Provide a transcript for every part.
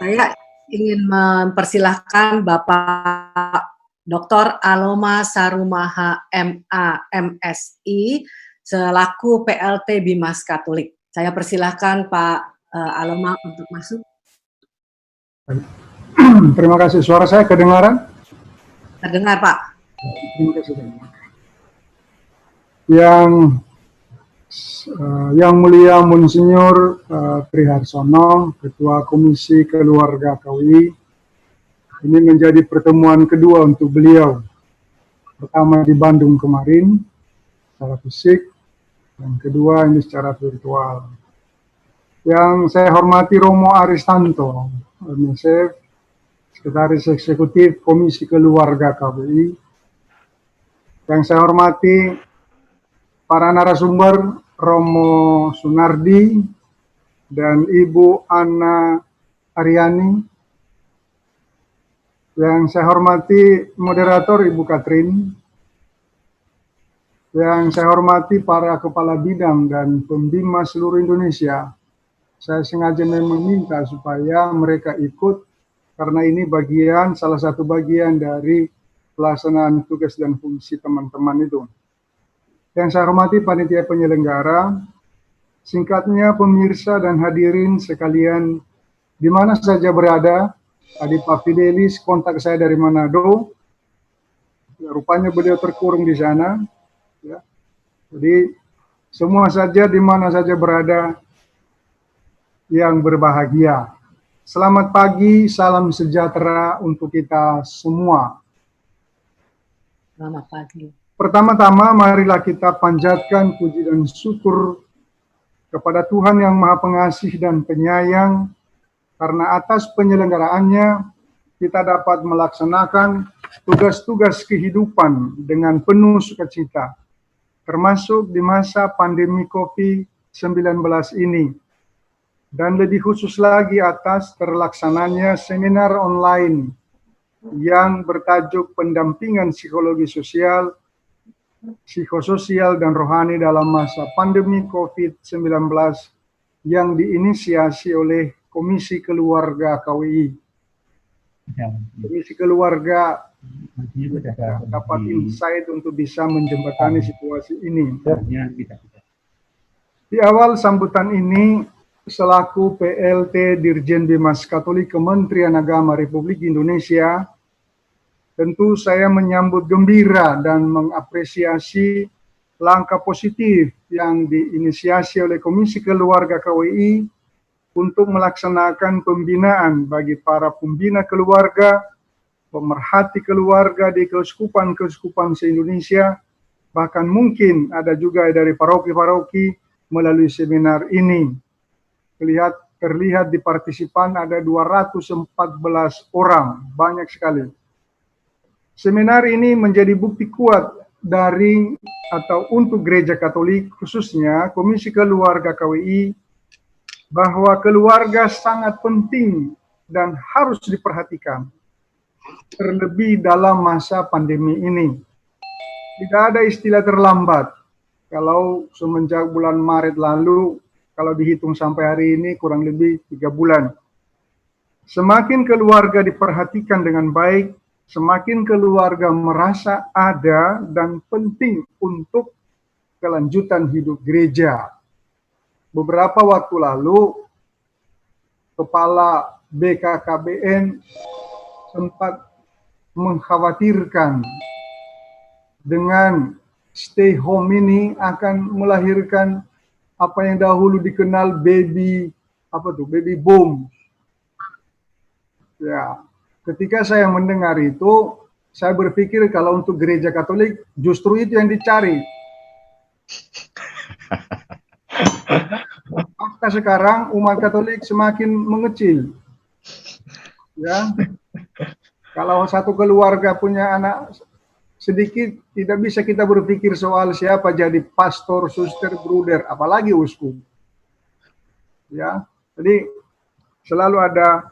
Saya ingin mempersilahkan Bapak Dr. Aloma Sarumaha MA, MSI, selaku PLT Bimas Katolik. Saya persilahkan Pak Aloma untuk masuk. Terima kasih. Suara saya kedengaran? Terdengar, Pak. Terima kasih. Yang mulia Monsinyur Triharsono, Ketua Komisi Keluarga KWI, ini menjadi pertemuan kedua untuk beliau. Pertama di Bandung kemarin, secara fisik, yang kedua ini secara virtual. Yang saya hormati Romo Aristanto, MSF, Sekretaris Eksekutif Komisi Keluarga KWI. Yang saya hormati para narasumber Romo Sunardi dan Ibu Ana Aryani. Yang saya hormati moderator Ibu Katrin. Yang saya hormati para kepala bidang dan pembina seluruh Indonesia. Saya sengaja meminta supaya mereka ikut karena ini salah satu bagian dari pelaksanaan tugas dan fungsi teman-teman itu. Yang saya hormati panitia penyelenggara, singkatnya pemirsa dan hadirin sekalian di mana saja berada. Tadi Pak Fidelis kontak saya dari Manado, ya, rupanya beliau terkurung di sana. Ya. Jadi semua saja di mana saja berada yang berbahagia. Selamat pagi, salam sejahtera untuk kita semua. Selamat pagi. Pertama-tama marilah kita panjatkan puji dan syukur kepada Tuhan yang Maha Pengasih dan Penyayang, karena atas penyelenggaraannya kita dapat melaksanakan tugas-tugas kehidupan dengan penuh sukacita, termasuk di masa pandemi COVID-19 ini. Dan lebih khusus lagi atas terlaksananya seminar online yang bertajuk pendampingan psikologi sosial, psikososial dan rohani dalam masa pandemi COVID-19 yang diinisiasi oleh Komisi Keluarga KWI. Komisi Keluarga dapat insight untuk bisa menjembatani situasi ini. Di awal sambutan ini, selaku PLT Dirjen Bimas Katolik Kementerian Agama Republik Indonesia, tentu saya menyambut gembira dan mengapresiasi langkah positif yang diinisiasi oleh Komisi Keluarga KWI untuk melaksanakan pembinaan bagi para pembina keluarga, pemerhati keluarga di keuskupan-keuskupan se-Indonesia, bahkan mungkin ada juga dari paroki-paroki melalui seminar ini. Terlihat di partisipan ada 214 orang, banyak sekali. Seminar ini menjadi bukti kuat dari atau untuk Gereja Katolik, khususnya Komisi Keluarga KWI, bahwa keluarga sangat penting dan harus diperhatikan, terlebih dalam masa pandemi ini. Tidak ada istilah terlambat. Kalau semenjak bulan Maret lalu, kalau dihitung sampai hari ini kurang lebih 3 bulan. Semakin keluarga diperhatikan dengan baik, semakin keluarga merasa ada dan penting untuk kelanjutan hidup gereja. Beberapa waktu lalu, Kepala BKKBN sempat mengkhawatirkan dengan stay home ini akan melahirkan apa yang dahulu dikenal baby boom. Ya, ketika saya mendengar itu, saya berpikir kalau untuk gereja Katolik justru itu yang dicari. Fakta sekarang umat Katolik semakin mengecil. Ya, kalau satu keluarga punya anak sedikit, tidak bisa kita berpikir soal siapa jadi pastor, suster, bruder, apalagi uskup. Ya, jadi selalu ada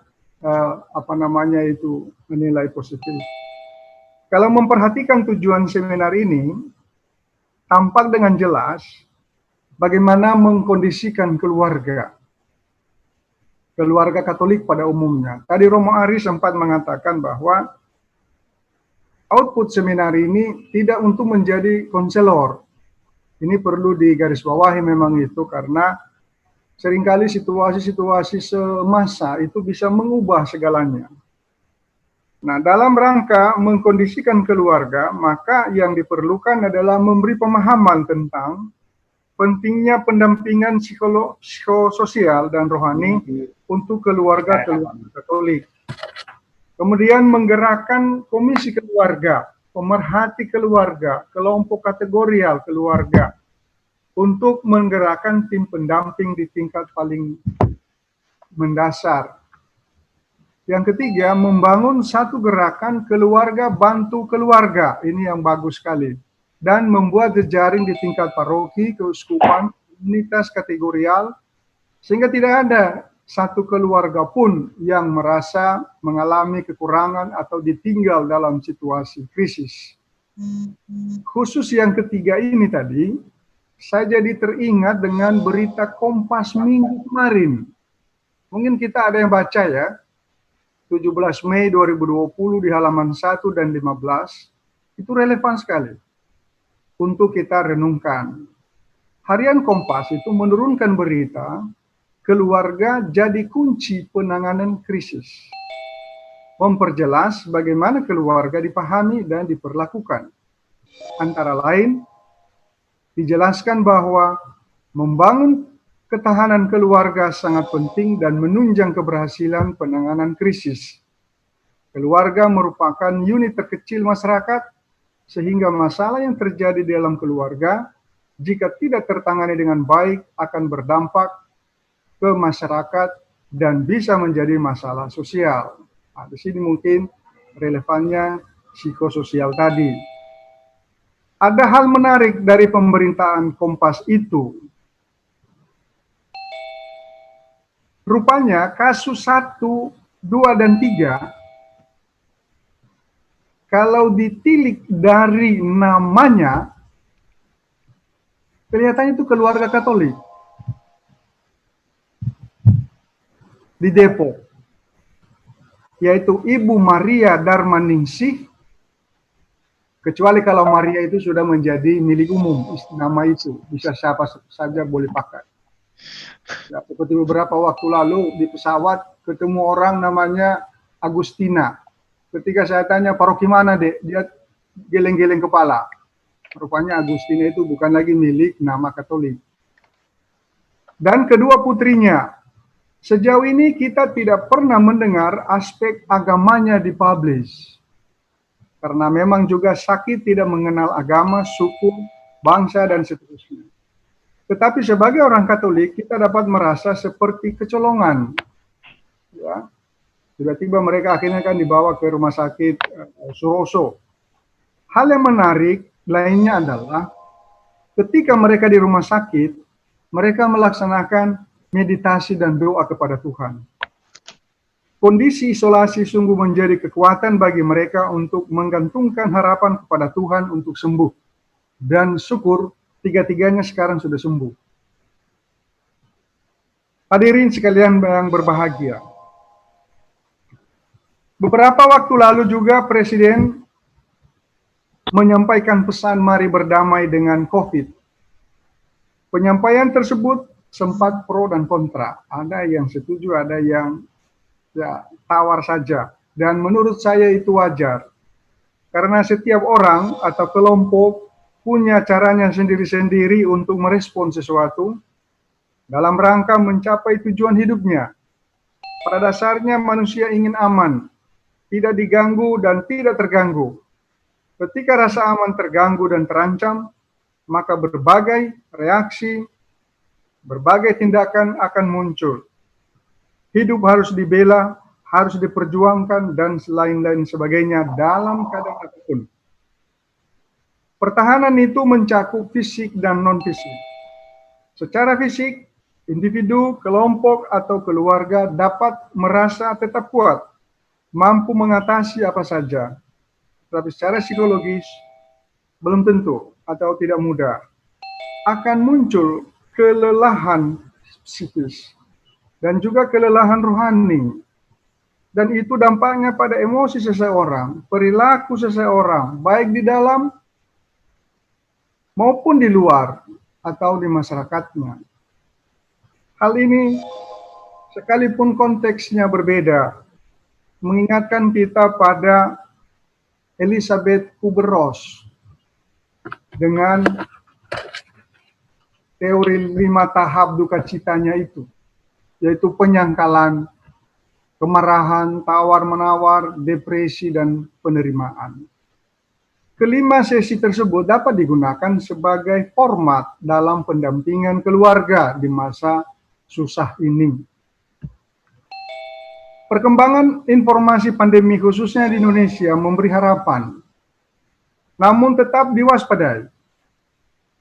nilai positif. Kalau memperhatikan tujuan seminar ini, tampak dengan jelas bagaimana mengkondisikan keluarga. keluarga Katolik pada umumnya. Tadi Romo Ari sempat mengatakan bahwa output seminar ini tidak untuk menjadi konselor. Ini perlu digarisbawahi memang itu, karena seringkali situasi-situasi semasa itu bisa mengubah segalanya. Nah, dalam rangka mengkondisikan keluarga, maka yang diperlukan adalah memberi pemahaman tentang pentingnya pendampingan psikososial dan rohani untuk keluarga Katolik. Kemudian menggerakkan komisi keluarga, pemerhati keluarga, kelompok kategorial keluarga, untuk menggerakkan tim pendamping di tingkat paling mendasar. Yang ketiga, membangun satu gerakan keluarga bantu keluarga. Ini yang bagus sekali. Dan membuat jejaring di tingkat paroki, keuskupan, komunitas kategorial, sehingga tidak ada satu keluarga pun yang merasa mengalami kekurangan atau ditinggal dalam situasi krisis. Khusus yang ketiga ini tadi, saya jadi teringat dengan berita Kompas minggu kemarin. Mungkin kita ada yang baca ya, 17 Mei 2020 di halaman 1 dan 15, itu relevan sekali untuk kita renungkan. Harian Kompas itu menurunkan berita, keluarga jadi kunci penanganan krisis. Memperjelas bagaimana keluarga dipahami dan diperlakukan. Antara lain, dijelaskan bahwa membangun ketahanan keluarga sangat penting dan menunjang keberhasilan penanganan krisis. Keluarga merupakan unit terkecil masyarakat, sehingga masalah yang terjadi di dalam keluarga, jika tidak tertangani dengan baik, akan berdampak ke masyarakat dan bisa menjadi masalah sosial. Nah, di sini mungkin relevannya psikososial tadi. Ada hal menarik dari pemberitaan Kompas itu. Rupanya kasus 1, 2, dan 3, kalau ditilik dari namanya, kelihatannya itu keluarga Katolik di Depok, yaitu Ibu Maria Darmaningsih, kecuali kalau Maria itu sudah menjadi milik umum, nama itu bisa siapa saja boleh pakai. Ya, seperti beberapa waktu lalu di pesawat ketemu orang namanya Agustina. Ketika saya tanya paroki mana dek, dia geleng-geleng kepala. Rupanya Agustina itu bukan lagi milik nama Katolik. Dan kedua putrinya, sejauh ini kita tidak pernah mendengar aspek agamanya dipublish. Karena memang juga sakit tidak mengenal agama, suku, bangsa, dan seterusnya. Tetapi sebagai orang Katolik, kita dapat merasa seperti kecolongan. Ya. Tiba-tiba mereka akhirnya kan dibawa ke rumah sakit Suroso. Hal yang menarik lainnya adalah ketika mereka di rumah sakit, mereka melaksanakan meditasi dan doa kepada Tuhan. Kondisi isolasi sungguh menjadi kekuatan bagi mereka untuk menggantungkan harapan kepada Tuhan untuk sembuh. Dan syukur, tiga-tiganya sekarang sudah sembuh. Hadirin sekalian yang berbahagia. Beberapa waktu lalu juga Presiden menyampaikan pesan mari berdamai dengan COVID. Penyampaian tersebut sempat pro dan kontra. Ada yang setuju, ada yang ya, tawar saja. Dan menurut saya itu wajar. Karena setiap orang atau kelompok punya caranya sendiri-sendiri untuk merespon sesuatu dalam rangka mencapai tujuan hidupnya. Pada dasarnya manusia ingin aman, tidak diganggu dan tidak terganggu. Ketika rasa aman terganggu dan terancam, maka berbagai reaksi, berbagai tindakan akan muncul. Hidup harus dibela, harus diperjuangkan, dan lain-lain sebagainya dalam keadaan apapun. Pertahanan itu mencakup fisik dan non-fisik. Secara fisik, individu, kelompok, atau keluarga dapat merasa tetap kuat, mampu mengatasi apa saja. Tapi secara psikologis, belum tentu atau tidak mudah. Akan muncul kelelahan psikis. dan juga kelelahan rohani. Dan itu dampaknya pada emosi seseorang, perilaku seseorang, baik di dalam maupun di luar atau di masyarakatnya. Hal ini, sekalipun konteksnya berbeda, mengingatkan kita pada Elizabeth Kubler-Ross dengan teori 5 tahap duka citanya itu, yaitu penyangkalan, kemarahan, tawar-menawar, depresi, dan penerimaan. Kelima sesi tersebut dapat digunakan sebagai format dalam pendampingan keluarga di masa susah ini. Perkembangan informasi pandemi khususnya di Indonesia memberi harapan, namun tetap diwaspadai.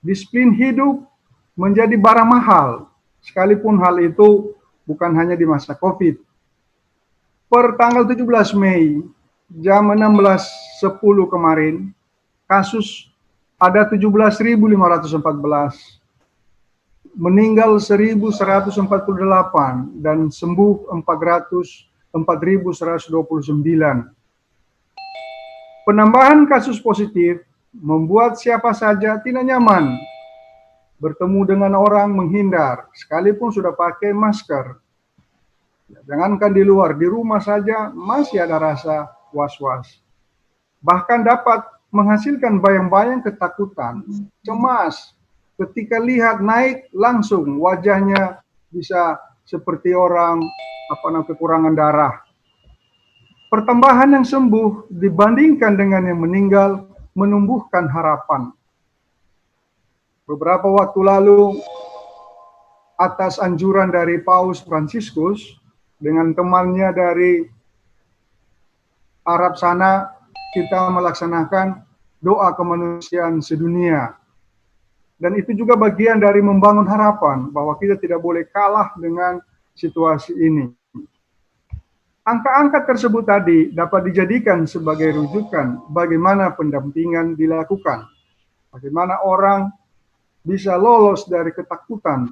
Disiplin hidup menjadi barang mahal, sekalipun hal itu bukan hanya di masa COVID. Per tanggal 17 Mei, jam 16.10 kemarin, kasus ada 17.514, meninggal 1.148, dan sembuh 4.129. Penambahan kasus positif membuat siapa saja tidak nyaman bertemu dengan orang, menghindar, sekalipun sudah pakai masker. Jangankan di luar, di rumah saja masih ada rasa was-was. Bahkan dapat menghasilkan bayang-bayang ketakutan, cemas. Ketika lihat naik, langsung wajahnya bisa seperti orang kekurangan darah. Pertambahan yang sembuh dibandingkan dengan yang meninggal menumbuhkan harapan. Beberapa waktu lalu, atas anjuran dari Paus Fransiskus dengan temannya dari Arab sana, kita melaksanakan doa kemanusiaan sedunia. Dan itu juga bagian dari membangun harapan bahwa kita tidak boleh kalah dengan situasi ini. Angka-angka tersebut tadi dapat dijadikan sebagai rujukan bagaimana pendampingan dilakukan. Bagaimana orang bisa lolos dari ketakutan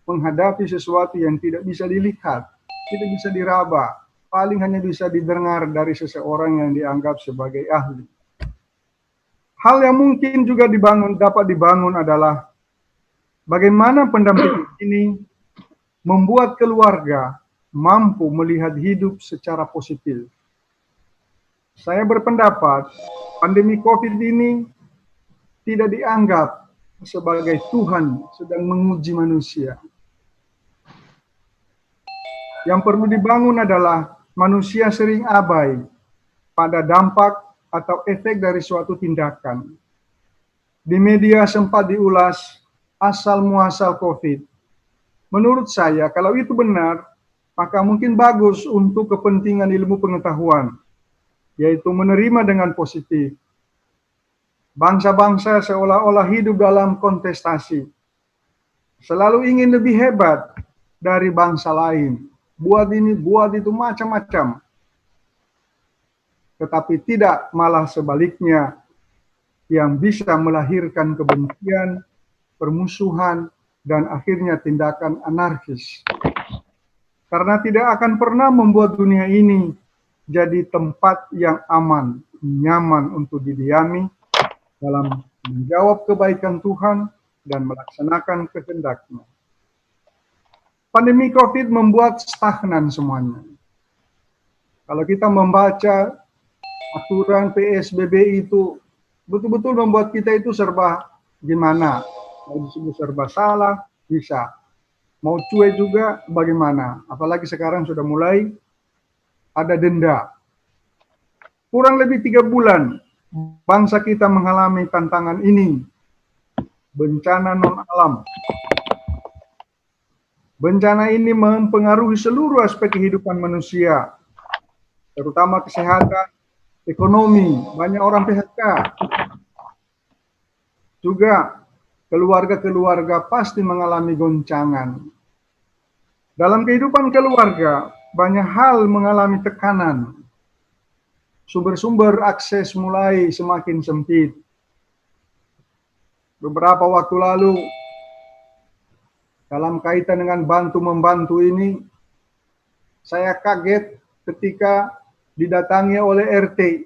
menghadapi sesuatu yang tidak bisa dilihat, tidak bisa diraba, paling hanya bisa didengar dari seseorang yang dianggap sebagai ahli. Hal yang mungkin juga dapat dibangun adalah bagaimana pendampingan ini membuat keluarga mampu melihat hidup secara positif. Saya berpendapat pandemi COVID ini tidak dianggap sebagai Tuhan sedang menguji manusia. Yang perlu dibangun adalah manusia sering abai pada dampak atau efek dari suatu tindakan. Di media sempat diulas asal-muasal COVID. Menurut saya, kalau itu benar, maka mungkin bagus untuk kepentingan ilmu pengetahuan, yaitu menerima dengan positif. Bangsa-bangsa seolah-olah hidup dalam kontestasi. Selalu ingin lebih hebat dari bangsa lain. Buat ini, buat itu, macam-macam. Tetapi tidak, malah sebaliknya, yang bisa melahirkan kebencian, permusuhan, dan akhirnya tindakan anarkis. Karena tidak akan pernah membuat dunia ini jadi tempat yang aman, nyaman untuk didiami dalam menjawab kebaikan Tuhan dan melaksanakan kehendak-Nya. Pandemi COVID membuat stagnan semuanya. Kalau kita membaca aturan PSBB itu betul-betul membuat kita itu serba gimana. Mau disebut serba salah, bisa. Mau cuek juga bagaimana. Apalagi sekarang sudah mulai ada denda. Kurang lebih 3 bulan bangsa kita mengalami tantangan ini. Bencana non-alam. Bencana ini mempengaruhi seluruh aspek kehidupan manusia, terutama kesehatan, ekonomi, banyak orang PHK. Juga keluarga-keluarga pasti mengalami goncangan. Dalam kehidupan keluarga, banyak hal mengalami tekanan. Sumber-sumber akses mulai semakin sempit. Beberapa waktu lalu, dalam kaitan dengan bantu-membantu ini, Saya kaget ketika didatangi oleh RT,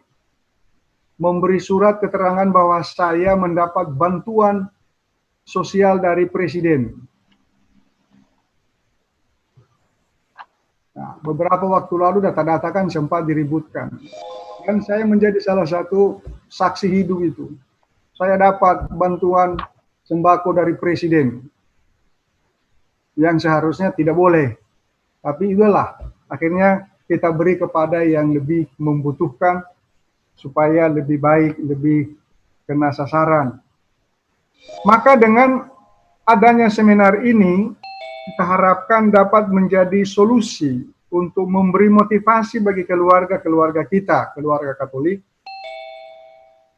memberi surat keterangan bahwa saya mendapat bantuan sosial dari Presiden. Nah, beberapa waktu lalu data-data kan sempat diributkan. Dan saya menjadi salah satu saksi hidup itu. Saya dapat bantuan sembako dari Presiden. Yang seharusnya tidak boleh. Tapi itulah, akhirnya kita beri kepada yang lebih membutuhkan supaya lebih baik, lebih kena sasaran. Maka dengan adanya seminar ini, kita harapkan dapat menjadi solusi untuk memberi motivasi bagi keluarga-keluarga kita, keluarga Katolik.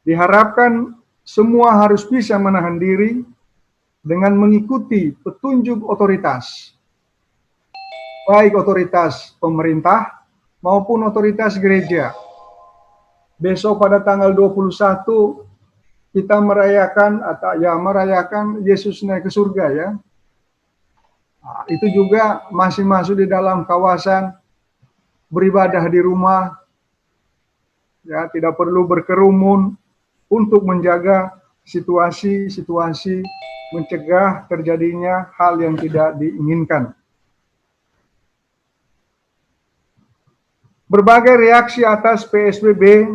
Diharapkan semua harus bisa menahan diri dengan mengikuti petunjuk otoritas, baik otoritas pemerintah maupun otoritas gereja. Besok pada tanggal 21 kita merayakan Yesus naik ke surga ya. Nah, itu juga masih masuk di dalam kawasan beribadah di rumah, ya tidak perlu berkerumun untuk menjaga situasi-situasi, mencegah terjadinya hal yang tidak diinginkan. Berbagai reaksi atas PSBB,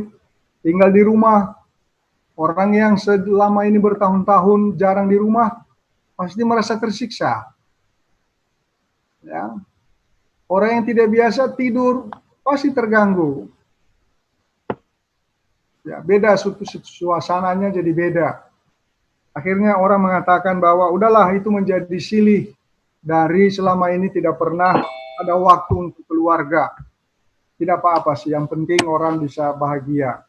tinggal di rumah, orang yang selama ini bertahun-tahun jarang di rumah, pasti merasa tersiksa. Ya. Orang yang tidak biasa tidur pasti terganggu. Ya, beda suasananya jadi beda. Akhirnya orang mengatakan bahwa udahlah itu menjadi silih dari selama ini tidak pernah ada waktu untuk keluarga. Tidak apa-apa sih, yang penting orang bisa bahagia.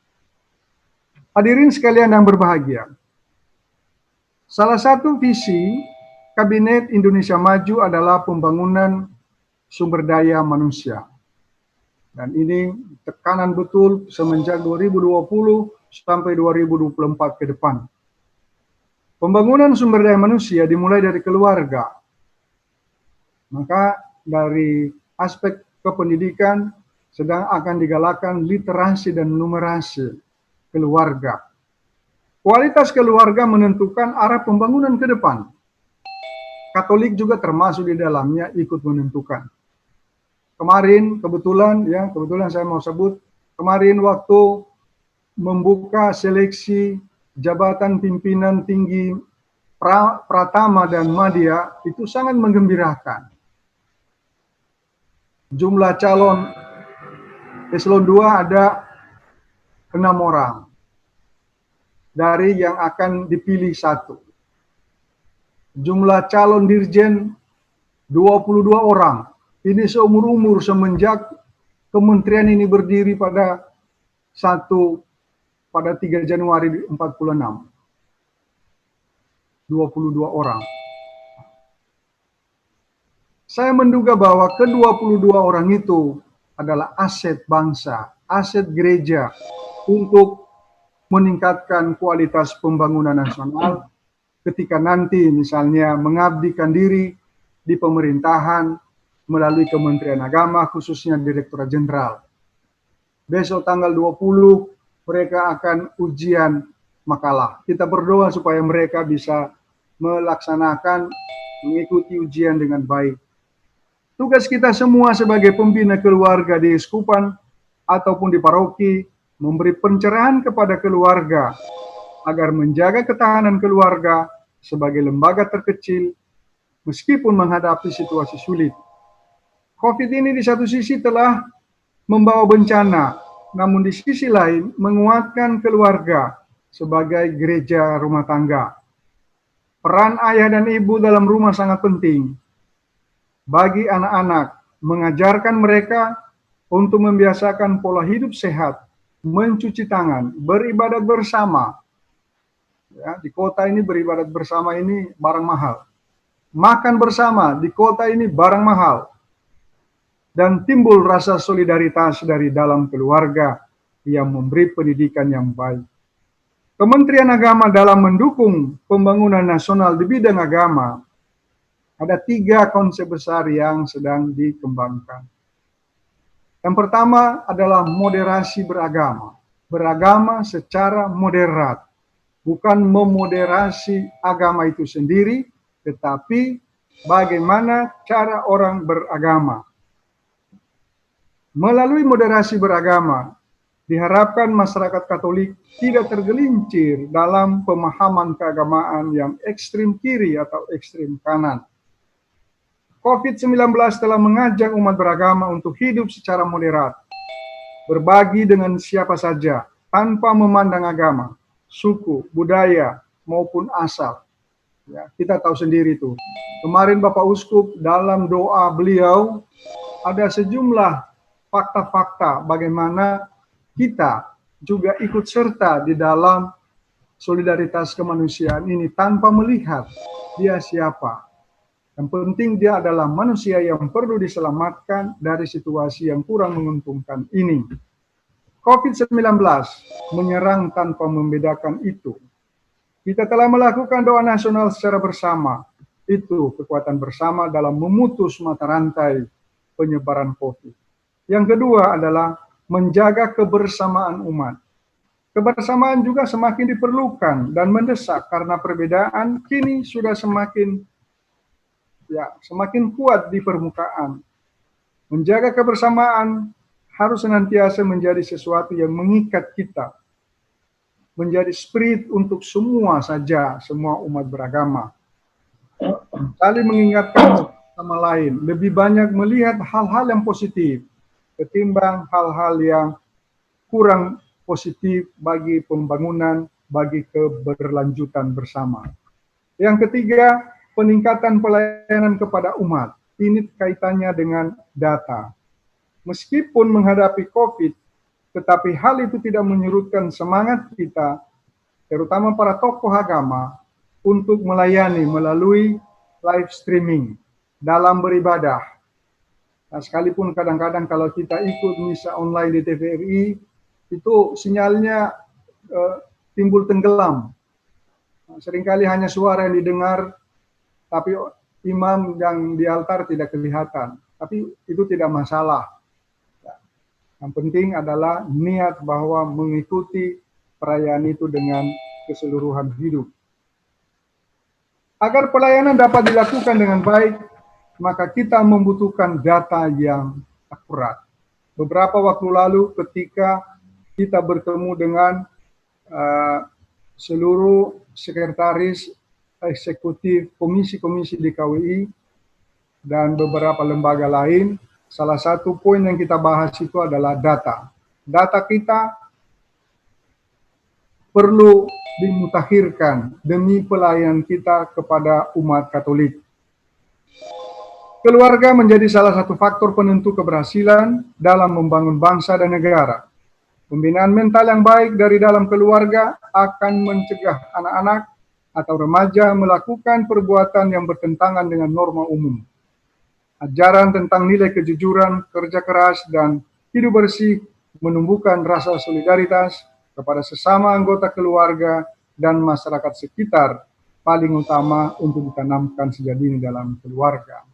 Hadirin sekalian yang berbahagia. Salah satu visi Kabinet Indonesia Maju adalah pembangunan sumber daya manusia. Dan ini tekanan betul semenjak 2020 sampai 2024 ke depan. Pembangunan sumber daya manusia dimulai dari keluarga. Maka dari aspek kependidikan sedang akan digalakkan literasi dan numerasi keluarga. Kualitas keluarga menentukan arah pembangunan ke depan. Katolik juga termasuk di dalamnya ikut menentukan. Kemarin kebetulan saya mau sebut, kemarin waktu membuka seleksi jabatan pimpinan tinggi Pratama dan Madya itu sangat menggembirakan. Jumlah calon eselon 2 ada 6 orang. Dari yang akan dipilih 1. Jumlah calon dirjen 22 orang. Ini seumur-umur semenjak kementerian ini berdiri pada 3 Januari 46. 22 orang. Saya menduga bahwa ke-22 orang itu adalah aset bangsa, aset gereja untuk meningkatkan kualitas pembangunan nasional ketika nanti misalnya mengabdikan diri di pemerintahan melalui Kementerian Agama, khususnya Direktorat Jenderal. Besok tanggal 20 mereka akan ujian makalah. Kita berdoa supaya mereka bisa melaksanakan, mengikuti ujian dengan baik. Tugas kita semua sebagai pembina keluarga di Uskupan ataupun di paroki, memberi pencerahan kepada keluarga agar menjaga ketahanan keluarga sebagai lembaga terkecil meskipun menghadapi situasi sulit. COVID ini di satu sisi telah membawa bencana, namun di sisi lain menguatkan keluarga sebagai gereja rumah tangga. Peran ayah dan ibu dalam rumah sangat penting. Bagi anak-anak, mengajarkan mereka untuk membiasakan pola hidup sehat, mencuci tangan, beribadat bersama. Ya, di kota ini beribadat bersama ini barang mahal. Makan bersama di kota ini barang mahal. Dan timbul rasa solidaritas dari dalam keluarga yang memberi pendidikan yang baik. Kementerian Agama dalam mendukung pembangunan nasional di bidang agama, ada 3 konsep besar yang sedang dikembangkan. Yang pertama adalah moderasi beragama. Beragama secara moderat. Bukan memoderasi agama itu sendiri, tetapi bagaimana cara orang beragama. Melalui moderasi beragama, diharapkan masyarakat Katolik tidak tergelincir dalam pemahaman keagamaan yang ekstrim kiri atau ekstrim kanan. COVID-19 telah mengajak umat beragama untuk hidup secara moderat, berbagi dengan siapa saja, tanpa memandang agama, suku, budaya, maupun asal. Ya, kita tahu sendiri tuh. Kemarin Bapak Uskup dalam doa beliau ada sejumlah fakta-fakta bagaimana kita juga ikut serta di dalam solidaritas kemanusiaan ini tanpa melihat dia siapa. Yang penting dia adalah manusia yang perlu diselamatkan dari situasi yang kurang menguntungkan ini. COVID-19 menyerang tanpa membedakan itu. Kita telah melakukan doa nasional secara bersama. Itu kekuatan bersama dalam memutus mata rantai penyebaran COVID. Yang kedua adalah menjaga kebersamaan umat. Kebersamaan juga semakin diperlukan dan mendesak karena perbedaan kini sudah semakin kuat di permukaan. Menjaga kebersamaan harus senantiasa menjadi sesuatu yang mengikat kita. Menjadi spirit untuk semua umat beragama. Saling mengingatkan sama lain, lebih banyak melihat hal-hal yang positif ketimbang hal-hal yang kurang positif bagi pembangunan, bagi keberlanjutan bersama. Yang ketiga, peningkatan pelayanan kepada umat. Ini kaitannya dengan data. Meskipun menghadapi COVID, tetapi hal itu tidak menyurutkan semangat kita, terutama para tokoh agama, untuk melayani melalui live streaming dalam beribadah. Nah, sekalipun kadang-kadang kalau kita ikut misa online di TVRI, itu sinyalnya timbul tenggelam. Seringkali hanya suara yang didengar, tapi imam yang di altar tidak kelihatan. Tapi itu tidak masalah. Yang penting adalah niat bahwa mengikuti perayaan itu dengan keseluruhan hidup. Agar pelayanan dapat dilakukan dengan baik, maka kita membutuhkan data yang akurat. Beberapa waktu lalu ketika kita bertemu dengan seluruh sekretaris eksekutif komisi-komisi di KWI dan beberapa lembaga lain, salah satu poin yang kita bahas itu adalah data. Data kita perlu dimutakhirkan demi pelayanan kita kepada umat Katolik. Keluarga menjadi salah satu faktor penentu keberhasilan dalam membangun bangsa dan negara. Pembinaan mental yang baik dari dalam keluarga akan mencegah anak-anak atau remaja melakukan perbuatan yang bertentangan dengan norma umum. Ajaran tentang nilai kejujuran, kerja keras, dan hidup bersih menumbuhkan rasa solidaritas kepada sesama anggota keluarga dan masyarakat sekitar, paling utama untuk ditanamkan sejak dini dalam keluarga.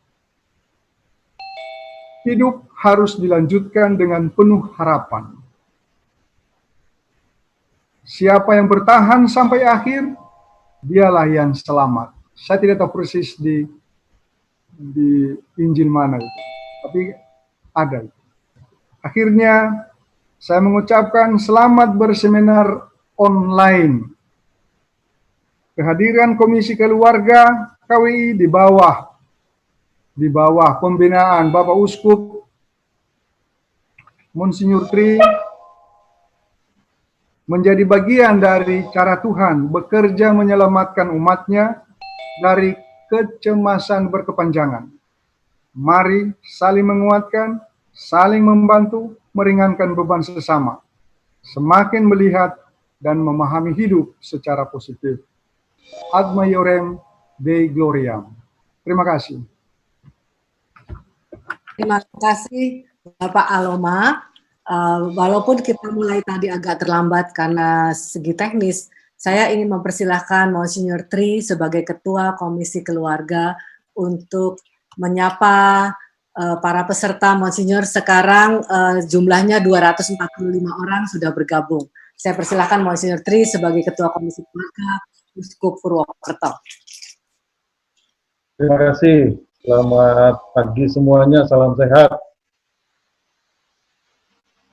Hidup harus dilanjutkan dengan penuh harapan. Siapa yang bertahan sampai akhir, dialah yang selamat. Saya tidak tahu persis di Injil mana itu, tapi ada. Akhirnya, saya mengucapkan selamat berseminar online. Kehadiran Komisi Keluarga KWI di bawah pembinaan Bapak Uskup Monsinyur Tri menjadi bagian dari cara Tuhan bekerja menyelamatkan umatnya dari kecemasan berkepanjangan. Mari saling menguatkan, saling membantu, meringankan beban sesama. Semakin melihat dan memahami hidup secara positif. Ad Maiorem Dei Gloriam. Terima kasih. Terima kasih Bapak Aloma. Walaupun kita mulai tadi agak terlambat karena segi teknis, saya ingin mempersilahkan Monsinyur Tri sebagai Ketua Komisi Keluarga untuk menyapa para peserta Monsinyur sekarang jumlahnya 245 orang sudah bergabung. Saya persilahkan Monsinyur Tri sebagai Ketua Komisi Keluarga Uskup Purwokerto. Terima kasih. Selamat pagi semuanya. Salam sehat.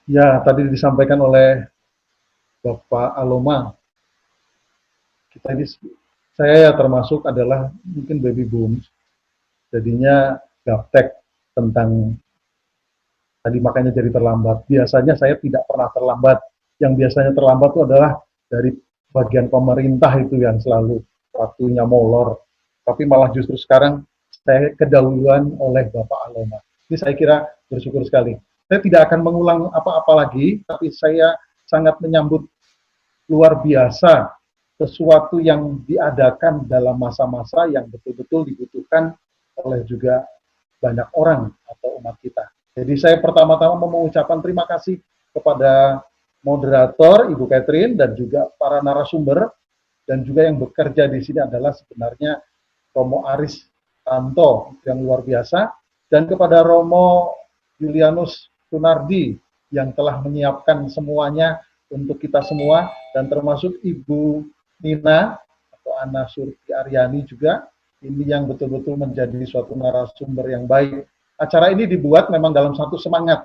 Ya, tadi disampaikan oleh Bapak Aloma. Saya termasuk adalah mungkin baby boom. Jadinya gaptek tentang tadi makanya jadi terlambat. Biasanya saya tidak pernah terlambat. Yang biasanya terlambat itu adalah dari bagian pemerintah itu yang selalu waktunya molor. Tapi malah justru sekarang saya kedahuluan oleh Bapak Aloma. Ini saya kira bersyukur sekali. Saya tidak akan mengulang apa-apa lagi, tapi saya sangat menyambut luar biasa sesuatu yang diadakan dalam masa-masa yang betul-betul dibutuhkan oleh juga banyak orang atau umat kita. Jadi saya pertama-tama mau mengucapkan terima kasih kepada moderator Ibu Catherine dan juga para narasumber, dan juga yang bekerja di sini adalah sebenarnya Romo Aris Tanto yang luar biasa, dan kepada Romo Julianus Sunardi yang telah menyiapkan semuanya untuk kita semua, dan termasuk Ibu Nina atau Ana Surti Aryani juga, ini yang betul-betul menjadi suatu narasumber yang baik. Acara ini dibuat memang dalam satu semangat,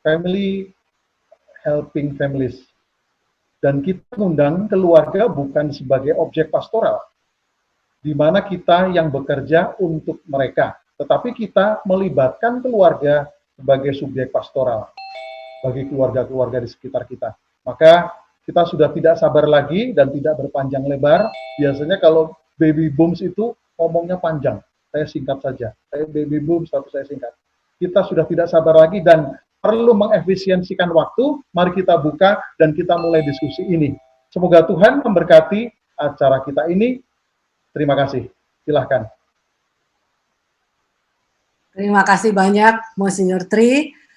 family helping families. Dan kita mengundang keluarga bukan sebagai objek pastoral, di mana kita yang bekerja untuk mereka, tetapi kita melibatkan keluarga sebagai subjek pastoral bagi keluarga-keluarga di sekitar kita. Maka kita sudah tidak sabar lagi dan tidak berpanjang lebar. Biasanya kalau baby booms itu ngomongnya panjang, saya singkat saja. Saya baby booms tapi saya singkat. Kita sudah tidak sabar lagi dan perlu mengefisiensikan waktu. Mari kita buka dan kita mulai diskusi ini. Semoga Tuhan memberkati acara kita ini. Terima kasih. Silahkan. Terima kasih banyak Monsinyur Tri.